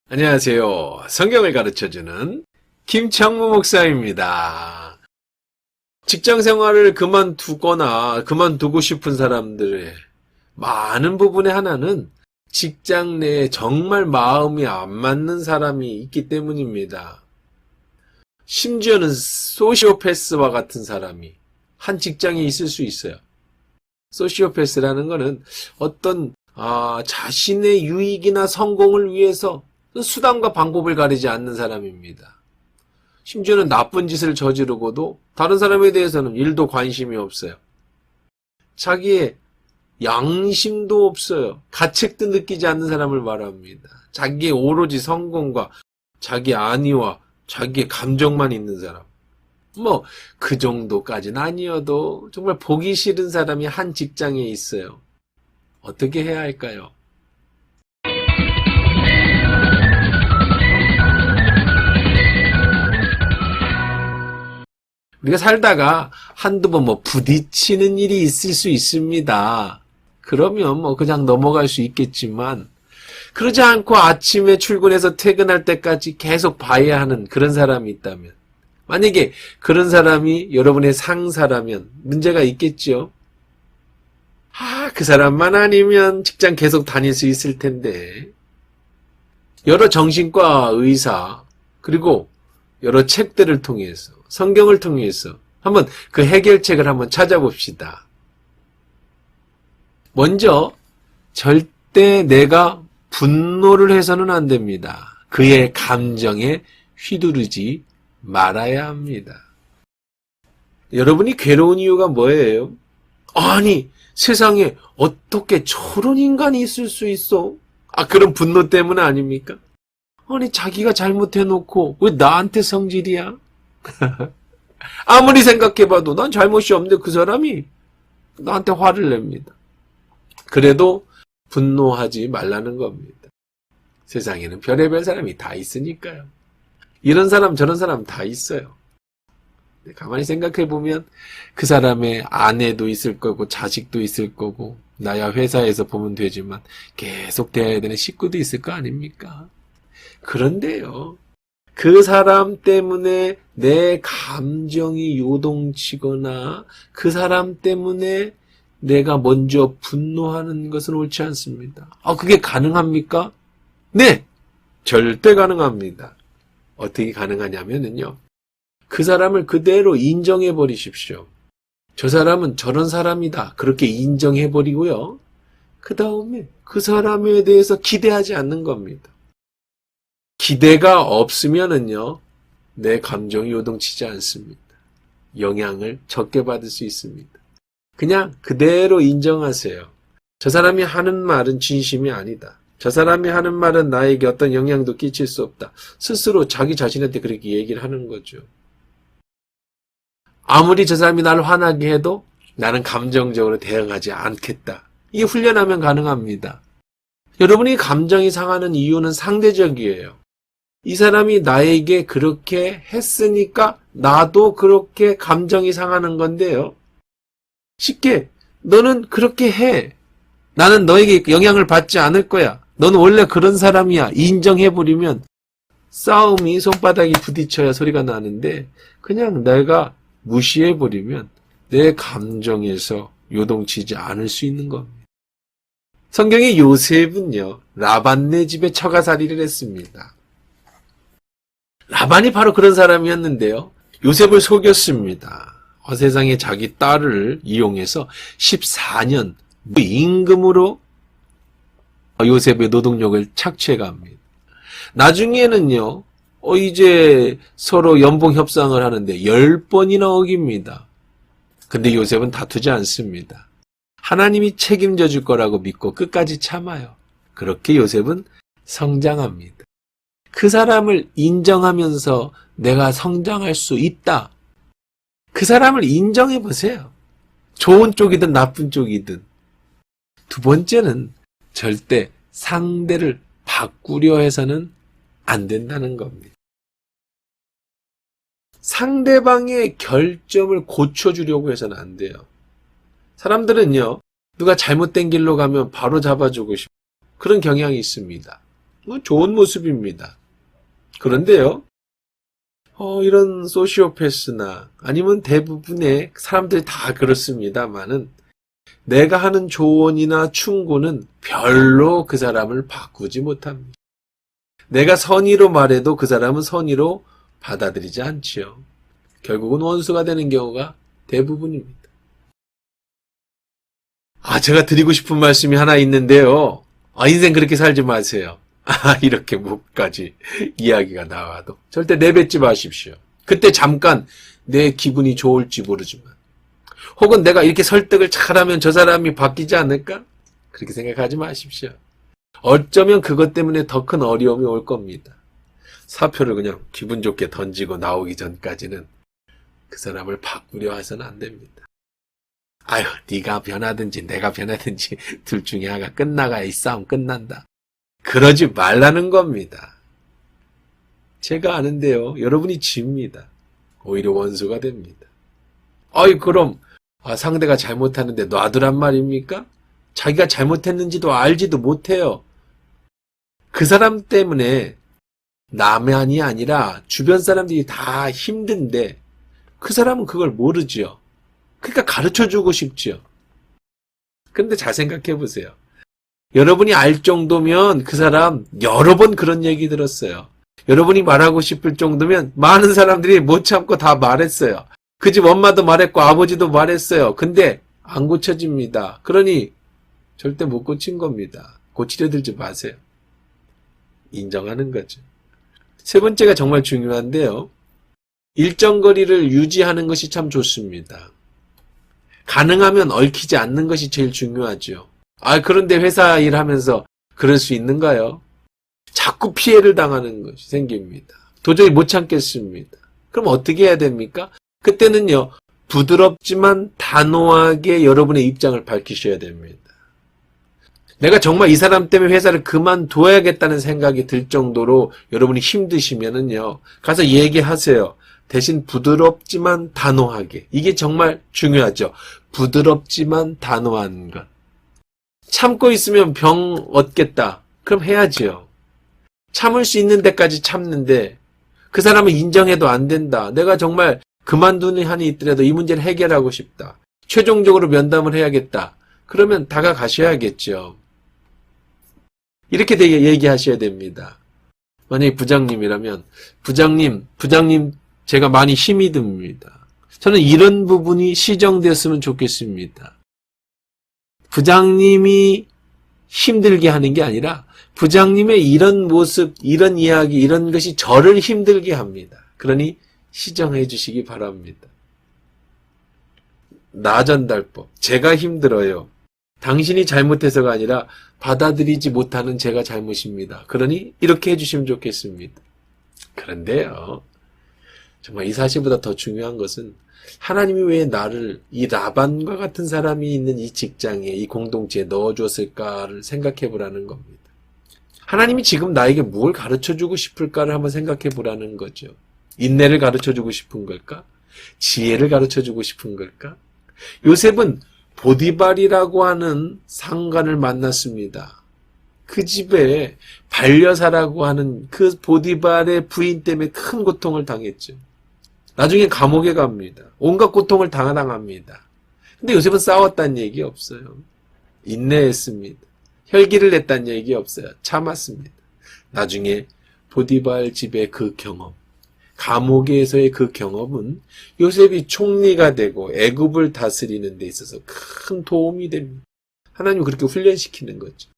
안녕하세요. 성경을 가르쳐주는 김창무 목사입니다. 직장 생활을 그만두거나 그만두고 싶은 사람들의 많은 부분의 하나는 직장 내에 정말 마음이 안 맞는 사람이 있기 때문입니다. 심지어는 소시오패스와 같은 사람이 한 직장에 있을 수 있어요. 소시오패스라는 것은 어떤 자신의 유익이나 성공을 위해서 수단과 방법을 가리지 않는 사람입니다. 심지어는 나쁜 짓을 저지르고도 다른 사람에 대해서는 일도 관심이 없어요. 자기의 양심도 없어요. 가책도 느끼지 않는 사람을 말합니다. 자기의 오로지 성공과 자기 안위와 자기의 감정만 있는 사람. 그 정도까지는 아니어도 정말 보기 싫은 사람이 한 직장에 있어요. 어떻게 해야 할까요? 우리가 살다가 한두 번 부딪히는 일이 있을 수 있습니다. 그러면 그냥 넘어갈 수 있겠지만, 그러지 않고 아침에 출근해서 퇴근할 때까지 계속 봐야 하는 그런 사람이 있다면, 만약에 그런 사람이 여러분의 상사라면 문제가 있겠죠? 그 사람만 아니면 직장 계속 다닐 수 있을 텐데, 여러 정신과 의사, 그리고 여러 책들을 통해서, 성경을 통해서 한번 그 해결책을 한번 찾아봅시다. 먼저 절대 내가 분노를 해서는 안 됩니다. 그의 감정에 휘두르지 말아야 합니다. 여러분이 괴로운 이유가 뭐예요? 아니, 세상에 어떻게 저런 인간이 있을 수 있어? 그런 분노 때문 아닙니까? 아니, 자기가 잘못해놓고 왜 나한테 성질이야? 아무리 생각해봐도 난 잘못이 없는데 그 사람이 나한테 화를 냅니다. 그래도 분노하지 말라는 겁니다. 세상에는 별의별 사람이 다 있으니까요. 이런 사람 저런 사람 다 있어요. 가만히 생각해보면 그 사람의 아내도 있을 거고 자식도 있을 거고 나야 회사에서 보면 되지만 계속 대해야 되는 식구도 있을 거 아닙니까? 그런데요. 그 사람 때문에 내 감정이 요동치거나 그 사람 때문에 내가 먼저 분노하는 것은 옳지 않습니다. 그게 가능합니까? 네! 절대 가능합니다. 어떻게 가능하냐면요. 그 사람을 그대로 인정해 버리십시오. 저 사람은 저런 사람이다. 그렇게 인정해 버리고요. 그 다음에 그 사람에 대해서 기대하지 않는 겁니다. 기대가 없으면은요, 내 감정이 요동치지 않습니다. 영향을 적게 받을 수 있습니다. 그냥 그대로 인정하세요. 저 사람이 하는 말은 진심이 아니다. 저 사람이 하는 말은 나에게 어떤 영향도 끼칠 수 없다. 스스로 자기 자신한테 그렇게 얘기를 하는 거죠. 아무리 저 사람이 나를 화나게 해도 나는 감정적으로 대응하지 않겠다. 이게 훈련하면 가능합니다. 여러분이 감정이 상하는 이유는 상대적이에요. 이 사람이 나에게 그렇게 했으니까 나도 그렇게 감정이 상하는 건데요. 쉽게 너는 그렇게 해. 나는 너에게 영향을 받지 않을 거야. 너는 원래 그런 사람이야. 인정해버리면 싸움이 손바닥이 부딪혀야 소리가 나는데 그냥 내가 무시해버리면 내 감정에서 요동치지 않을 수 있는 겁니다. 성경의 요셉은요. 라반네 집에 처가살이를 했습니다. 라반이 바로 그런 사람이었는데요. 요셉을 속였습니다. 세상에 자기 딸을 이용해서 14년 임금으로 요셉의 노동력을 착취해 갑니다. 나중에는요. 이제 서로 연봉 협상을 하는데 10번이나 어깁니다. 근데 요셉은 다투지 않습니다. 하나님이 책임져 줄 거라고 믿고 끝까지 참아요. 그렇게 요셉은 성장합니다. 그 사람을 인정하면서 내가 성장할 수 있다. 그 사람을 인정해 보세요. 좋은 쪽이든 나쁜 쪽이든. 두 번째는 절대 상대를 바꾸려 해서는 안 된다는 겁니다. 상대방의 결점을 고쳐주려고 해서는 안 돼요. 사람들은요, 누가 잘못된 길로 가면 바로 잡아주고 싶고 그런 경향이 있습니다. 좋은 모습입니다. 그런데요, 이런 소시오패스나 아니면 대부분의 사람들이 다 그렇습니다만은 내가 하는 조언이나 충고는 별로 그 사람을 바꾸지 못합니다. 내가 선의로 말해도 그 사람은 선의로 받아들이지 않지요. 결국은 원수가 되는 경우가 대부분입니다. 제가 드리고 싶은 말씀이 하나 있는데요. 인생 그렇게 살지 마세요. 이렇게 목까지 이야기가 나와도 절대 내뱉지 마십시오. 그때 잠깐 내 기분이 좋을지 모르지만, 혹은 내가 이렇게 설득을 잘하면 저 사람이 바뀌지 않을까? 그렇게 생각하지 마십시오. 어쩌면 그것 때문에 더 큰 어려움이 올 겁니다. 사표를 그냥 기분 좋게 던지고 나오기 전까지는 그 사람을 바꾸려 해서는 안 됩니다. 네가 변하든지 내가 변하든지 둘 중에 하나가 끝나가야 이 싸움 끝난다. 그러지 말라는 겁니다. 제가 아는데요, 여러분이 집니다. 오히려 원수가 됩니다. 그럼 상대가 잘못하는데 놔두란 말입니까? 자기가 잘못했는지도 알지도 못해요. 그 사람 때문에 남한이 아니라 주변 사람들이 다 힘든데 그 사람은 그걸 모르지요. 그러니까 가르쳐주고 싶지요. 근데 잘 생각해 보세요. 여러분이 알 정도면 그 사람 여러 번 그런 얘기 들었어요. 여러분이 말하고 싶을 정도면 많은 사람들이 못 참고 다 말했어요. 그 집 엄마도 말했고 아버지도 말했어요. 근데 안 고쳐집니다. 그러니 절대 못 고친 겁니다. 고치려 들지 마세요. 인정하는 거죠. 세 번째가 정말 중요한데요. 일정 거리를 유지하는 것이 참 좋습니다. 가능하면 얽히지 않는 것이 제일 중요하죠. 그런데 회사 일하면서 그럴 수 있는가요? 자꾸 피해를 당하는 것이 생깁니다. 도저히 못 참겠습니다. 그럼 어떻게 해야 됩니까? 그때는요, 부드럽지만 단호하게 여러분의 입장을 밝히셔야 됩니다. 내가 정말 이 사람 때문에 회사를 그만둬야겠다는 생각이 들 정도로 여러분이 힘드시면은요, 가서 얘기하세요. 대신 부드럽지만 단호하게. 이게 정말 중요하죠. 부드럽지만 단호한 것. 참고 있으면 병 얻겠다. 그럼 해야지요. 참을 수 있는 데까지 참는데 그 사람은 인정해도 안 된다. 내가 정말 그만두는 한이 있더라도 이 문제를 해결하고 싶다. 최종적으로 면담을 해야겠다. 그러면 다가가셔야겠죠. 이렇게 얘기하셔야 됩니다. 만약에 부장님이라면 부장님 제가 많이 힘이 듭니다. 저는 이런 부분이 시정되었으면 좋겠습니다. 부장님이 힘들게 하는 게 아니라 부장님의 이런 모습, 이런 이야기, 이런 것이 저를 힘들게 합니다. 그러니 시정해 주시기 바랍니다. 나전달법. 제가 힘들어요. 당신이 잘못해서가 아니라 받아들이지 못하는 제가 잘못입니다. 그러니 이렇게 해주시면 좋겠습니다. 그런데요, 정말 이 사실보다 더 중요한 것은 하나님이 왜 나를 이 라반과 같은 사람이 있는 이 직장에, 이 공동체에 넣어줬을까를 생각해 보라는 겁니다. 하나님이 지금 나에게 뭘 가르쳐주고 싶을까를 한번 생각해 보라는 거죠. 인내를 가르쳐주고 싶은 걸까? 지혜를 가르쳐주고 싶은 걸까? 요셉은 보디발이라고 하는 상관을 만났습니다. 그 집에 반려사라고 하는 그 보디발의 부인 때문에 큰 고통을 당했죠. 나중에 감옥에 갑니다. 온갖 고통을 당합니다. 근데 요셉은 싸웠다는 얘기 없어요. 인내했습니다. 혈기를 냈다는 얘기 없어요. 참았습니다. 나중에 보디발 집의 그 경험, 감옥에서의 그 경험은 요셉이 총리가 되고 애굽을 다스리는 데 있어서 큰 도움이 됩니다. 하나님은 그렇게 훈련시키는 거죠.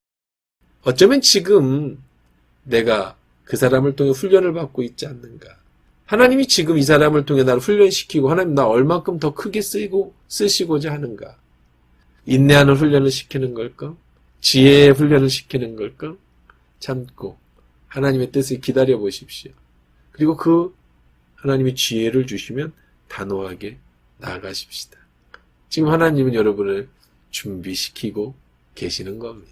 어쩌면 지금 내가 그 사람을 통해 훈련을 받고 있지 않는가. 하나님이 지금 이 사람을 통해 나를 훈련시키고 하나님 나 얼만큼 더 크게 쓰시고자 하는가. 인내하는 훈련을 시키는 걸까? 지혜의 훈련을 시키는 걸까? 참고 하나님의 뜻을 기다려 보십시오. 그리고 그 하나님이 지혜를 주시면 단호하게 나아가십시다. 지금 하나님은 여러분을 준비시키고 계시는 겁니다.